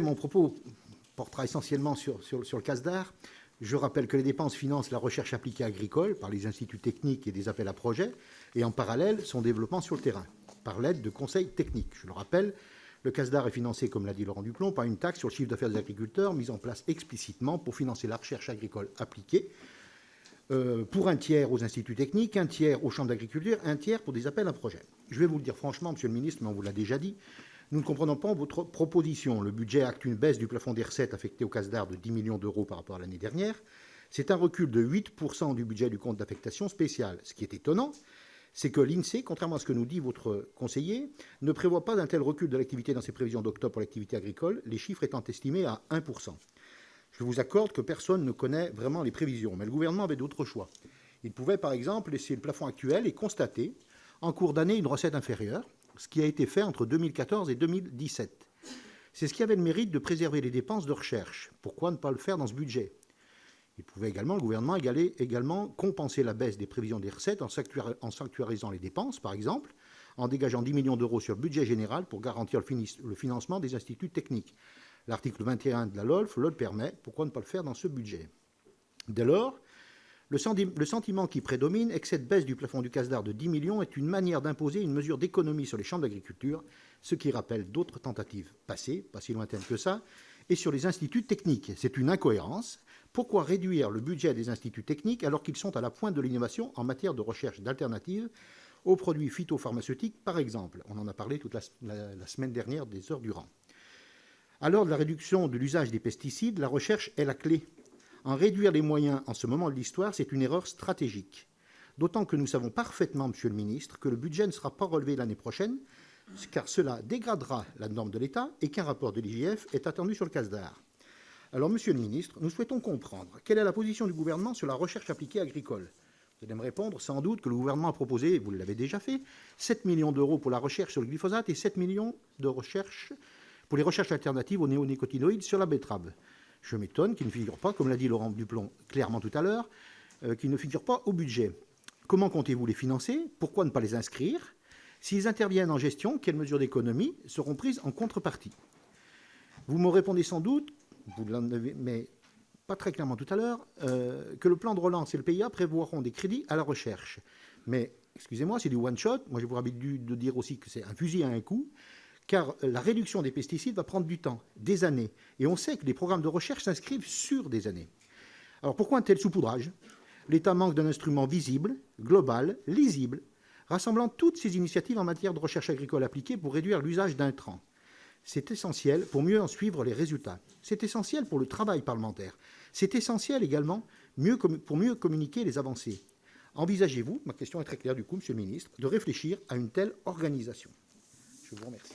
mon propos portera essentiellement sur le CASDAR. Je rappelle que les dépenses financent la recherche appliquée agricole par les instituts techniques et des appels à projets, et en parallèle, son développement sur le terrain, par l'aide de conseils techniques. Je le rappelle, le CASDAR est financé, comme l'a dit Laurent Duplomb, par une taxe sur le chiffre d'affaires des agriculteurs mise en place explicitement pour financer la recherche agricole appliquée, pour un tiers aux instituts techniques, un tiers aux chambres d'agriculture, un tiers pour des appels à projets. Je vais vous le dire franchement, Monsieur le ministre, mais on vous l'a déjà dit, nous ne comprenons pas votre proposition. Le budget acte une baisse du plafond des recettes affectées au CASDAR de 10 millions d'euros par rapport à l'année dernière. C'est un recul de 8% du budget du compte d'affectation spéciale. Ce qui est étonnant, c'est que l'INSEE, contrairement à ce que nous dit votre conseiller, ne prévoit pas d'un tel recul de l'activité dans ses prévisions d'octobre pour l'activité agricole, les chiffres étant estimés à 1%. Je vous accorde que personne ne connaît vraiment les prévisions, mais le gouvernement avait d'autres choix. Il pouvait, par exemple, laisser le plafond actuel et constater, en cours d'année, une recette inférieure, ce qui a été fait entre 2014 et 2017. C'est ce qui avait le mérite de préserver les dépenses de recherche. Pourquoi ne pas le faire dans ce budget? Il pouvait également, le gouvernement, également compenser la baisse des prévisions des recettes en sanctuarisant les dépenses, par exemple, en dégageant 10 millions d'euros sur le budget général pour garantir le financement des instituts techniques. L'article 21 de la LOLF le permet. Pourquoi ne pas le faire dans ce budget? Dès lors, le sentiment qui prédomine est que cette baisse du plafond du CASDAR de 10 millions est une manière d'imposer une mesure d'économie sur les chambres d'agriculture, ce qui rappelle d'autres tentatives passées, pas si lointaines que ça, et sur les instituts techniques. C'est une incohérence. Pourquoi réduire le budget des instituts techniques alors qu'ils sont à la pointe de l'innovation en matière de recherche d'alternatives aux produits phytopharmaceutiques, par exemple? On en a parlé toute la semaine dernière, des heures durant. À l'heure de la réduction de l'usage des pesticides, la recherche est la clé. En réduire les moyens en ce moment de l'histoire, c'est une erreur stratégique. D'autant que nous savons parfaitement, Monsieur le ministre, que le budget ne sera pas relevé l'année prochaine, car cela dégradera la norme de l'État et qu'un rapport de l'IGF est attendu sur le CASDAR. Alors, Monsieur le ministre, nous souhaitons comprendre quelle est la position du gouvernement sur la recherche appliquée agricole. Vous allez me répondre sans doute que le gouvernement a proposé, vous l'avez déjà fait, 7 millions d'euros pour la recherche sur le glyphosate et 7 millions de recherche pour les recherches alternatives aux néonicotinoïdes sur la betterave. Je m'étonne qu'il ne figure pas, comme l'a dit Laurent Duplomb clairement tout à l'heure, qu'il ne figure pas au budget. Comment comptez-vous les financer? Pourquoi ne pas les inscrire? S'ils interviennent en gestion, quelles mesures d'économie seront prises en contrepartie? Vous me répondez sans doute, vous l'en avez, mais pas très clairement tout à l'heure, que le plan de relance et le PIA prévoiront des crédits à la recherche. Mais, excusez-moi, c'est du one-shot. Moi, j'ai pour habitude de dire aussi que c'est un fusil à un coup, car la réduction des pesticides va prendre du temps, des années. Et on sait que les programmes de recherche s'inscrivent sur des années. Alors pourquoi un tel saupoudrage? L'État manque d'un instrument visible, global, lisible, rassemblant toutes ces initiatives en matière de recherche agricole appliquée pour réduire l'usage d'intrants. C'est essentiel pour mieux en suivre les résultats. C'est essentiel pour le travail parlementaire. C'est essentiel également pour mieux communiquer les avancées. Envisagez-vous, ma question est très claire du coup, Monsieur le ministre, de réfléchir à une telle organisation? Je vous remercie.